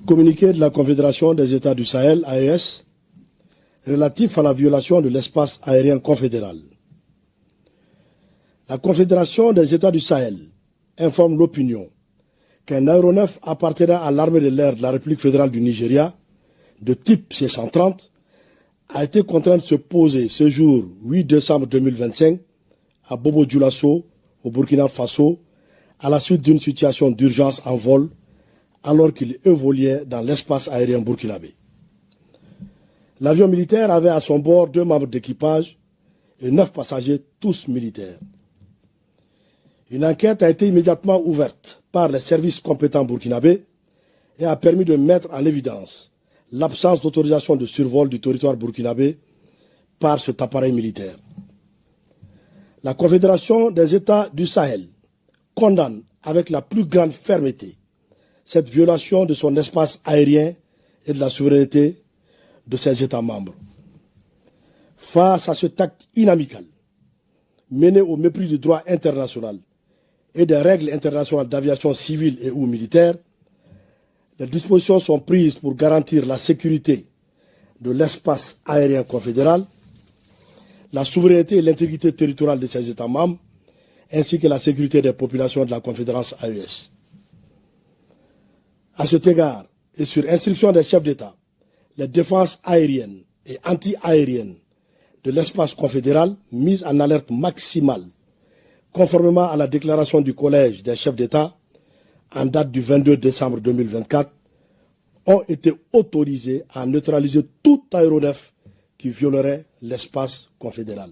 Communiqué de la Confédération des États du Sahel, AES, relatif à la violation de l'espace aérien confédéral. La Confédération des États du Sahel informe l'opinion qu'un aéronef appartenant à l'armée de l'air de la République fédérale du Nigeria, de type C-130, a été contraint de se poser ce jour 8 décembre 2025 à Bobo Dioulasso, au Burkina Faso, à la suite d'une situation d'urgence en vol, alors qu'il évoluait dans l'espace aérien burkinabé. L'avion militaire avait à son bord 2 membres d'équipage et 9 passagers, tous militaires. Une enquête a été immédiatement ouverte par les services compétents burkinabés et a permis de mettre en évidence l'absence d'autorisation de survol du territoire burkinabé par cet appareil militaire. La Confédération des États du Sahel condamne avec la plus grande fermeté cette violation de son espace aérien et de la souveraineté de ses États membres. Face à cet acte inamical, mené au mépris du droit international et des règles internationales d'aviation civile et ou militaire, les dispositions sont prises pour garantir la sécurité de l'espace aérien confédéral, la souveraineté et l'intégrité territoriale de ses États membres, ainsi que la sécurité des populations de la Confédération AES. À cet égard, et sur instruction des chefs d'État, les défenses aériennes et anti-aériennes de l'espace confédéral mises en alerte maximale, conformément à la déclaration du Collège des chefs d'État, en date du 22 décembre 2024, ont été autorisées à neutraliser tout aéronef qui violerait l'espace confédéral.